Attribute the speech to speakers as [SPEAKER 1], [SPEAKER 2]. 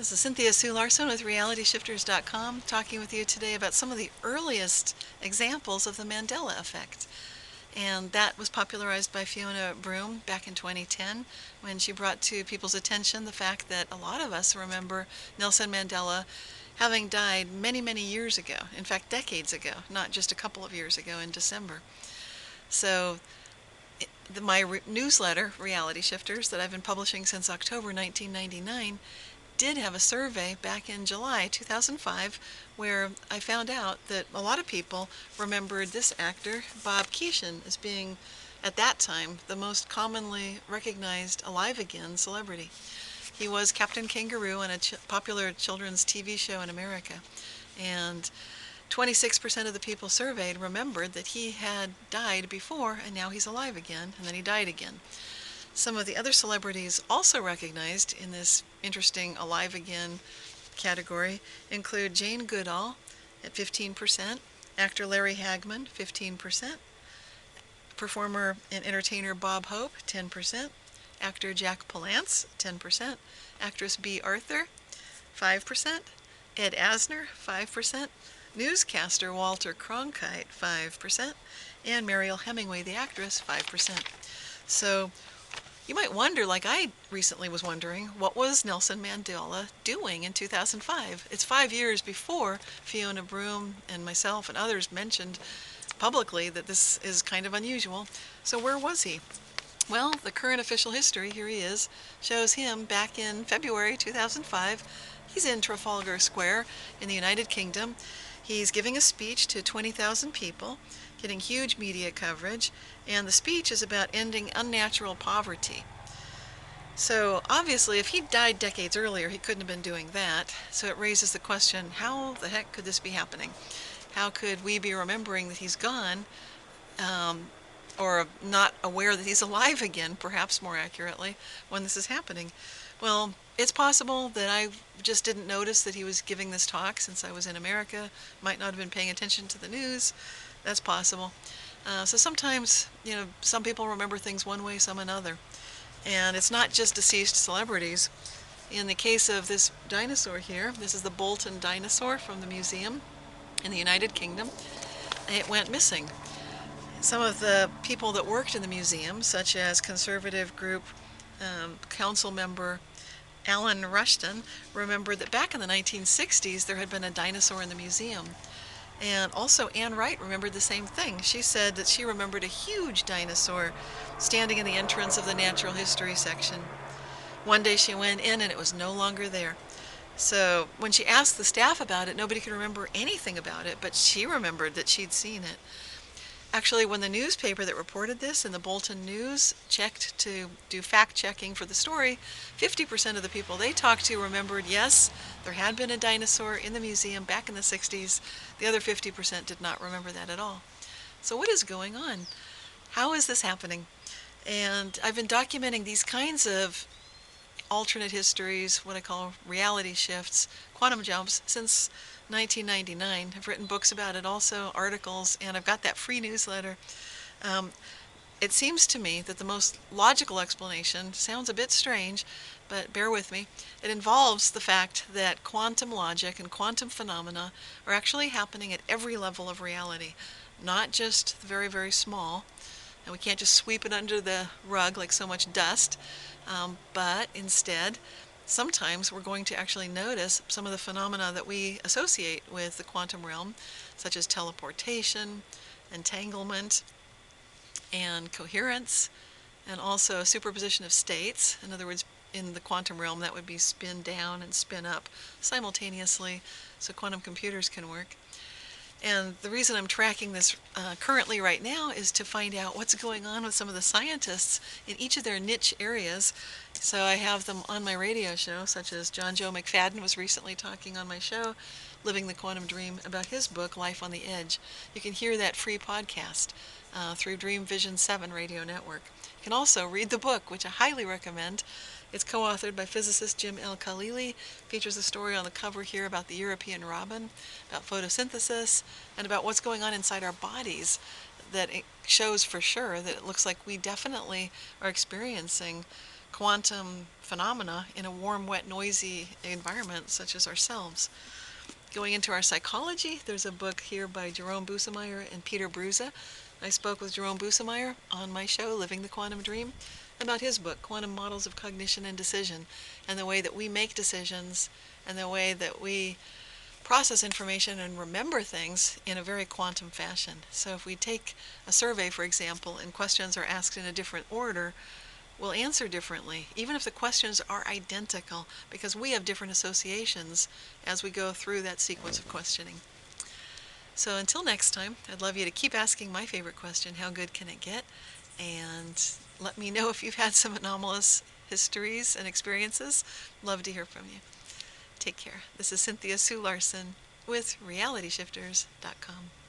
[SPEAKER 1] This is Cynthia Sue Larson with RealityShifters.com, talking with you today about some of the earliest examples of the Mandela effect. And that was popularized by Fiona Broome back in 2010 when she brought to people's attention the fact that a lot of us remember Nelson Mandela having died many, many years ago. In fact, decades ago, not just a couple of years ago in December. So my newsletter, Reality Shifters, that I've been publishing since October 1999, did have a survey back in July 2005 where I found out that a lot of people remembered this actor, Bob Keeshan, as being, at that time, the most commonly recognized alive again celebrity. He was Captain Kangaroo on a popular children's TV show in America, and 26% of the people surveyed remembered that he had died before and now he's alive again, and then he died again. Some of the other celebrities also recognized in this interesting alive again category include Jane Goodall at 15%, actor Larry Hagman, 15%, performer and entertainer Bob Hope, 10%, actor Jack Palance, 10%, actress Bea Arthur, 5%, Ed Asner, 5%, newscaster Walter Cronkite, 5%, and Mariel Hemingway, the actress, 5%. So you might wonder, like I recently was wondering, what was Nelson Mandela doing in 2005? It's 5 years before Fiona Broome and myself and others mentioned publicly that this is kind of unusual. So where was he? Well, the current official history, here he is, shows him back in February 2005. He's in Trofalgar Square in the United Kingdom. He's giving a speech to 20,000 people, getting huge media coverage, and the speech is about ending unnatural poverty. So obviously, if he died decades earlier, he couldn't have been doing that. So it raises the question, how the heck could this be happening? How could we be remembering that he's gone, or not aware that he's alive again, perhaps more accurately, when this is happening? Well, it's possible that I just didn't notice that he was giving this talk since I was in America, might not have been paying attention to the news. That's possible. So sometimes, some people remember things one way, some another. And it's not just deceased celebrities. In the case of this dinosaur here, this is the Bolton Dinosaur from the museum in the United Kingdom. It went missing. Some of the people that worked in the museum, such as conservative group council member Alan Rushton, remembered that back in the 1960s there had been a dinosaur in the museum. And also Anne Wright remembered the same thing. She said that she remembered a huge dinosaur standing in the entrance of the natural history section. One day she went in and it was no longer there. So when she asked the staff about it, nobody could remember anything about it, but she remembered that she'd seen it. Actually, when the newspaper that reported this in the Bolton News checked to do fact-checking for the story, 50% of the people they talked to remembered, yes, there had been a dinosaur in the museum back in the 60s. The other 50% did not remember that at all. So what is going on? How is this happening? And I've been documenting these kinds of alternate histories, what I call reality shifts, quantum jumps, since 1999. I've written books about it also, articles, and I've got that free newsletter. It seems to me that the most logical explanation sounds a bit strange, but bear with me. It involves the fact that quantum logic and quantum phenomena are actually happening at every level of reality, not just the very, very small. And we can't just sweep it under the rug like so much dust, but instead, sometimes we're going to actually notice some of the phenomena that we associate with the quantum realm, such as teleportation, entanglement, and coherence, and also superposition of states. In other words, in the quantum realm, that would be spin down and spin up simultaneously, so quantum computers can work. And the reason I'm tracking this currently right now is to find out what's going on with some of the scientists in each of their niche areas. So I have them on my radio show, such as John Joe McFadden was recently talking on my show, Living the Quantum Dream, about his book, Life on the Edge. You can hear that free podcast through Dream Vision 7 radio network. You can also read the book, which I highly recommend. It's co-authored by physicist Jim L. Khalili, features a story on the cover here about the European robin, about photosynthesis, and about what's going on inside our bodies that it shows for sure that it looks like we definitely are experiencing quantum phenomena in a warm, wet, noisy environment such as ourselves. Going into our psychology, there's a book here by Jerome Busemeyer and Peter Bruza. I spoke with Jerome Busemeyer on my show, Living the Quantum Dream, about his book, Quantum Models of Cognition and Decision, and the way that we make decisions and the way that we process information and remember things in a very quantum fashion. So if we take a survey, for example, and questions are asked in a different order, we'll answer differently, even if the questions are identical, because we have different associations as we go through that sequence of questioning. So until next time, I'd love you to keep asking my favorite question, how good can it get? And let me know if you've had some anomalous histories and experiences. Love to hear from you. Take care. This is Cynthia Sue Larson with RealityShifters.com.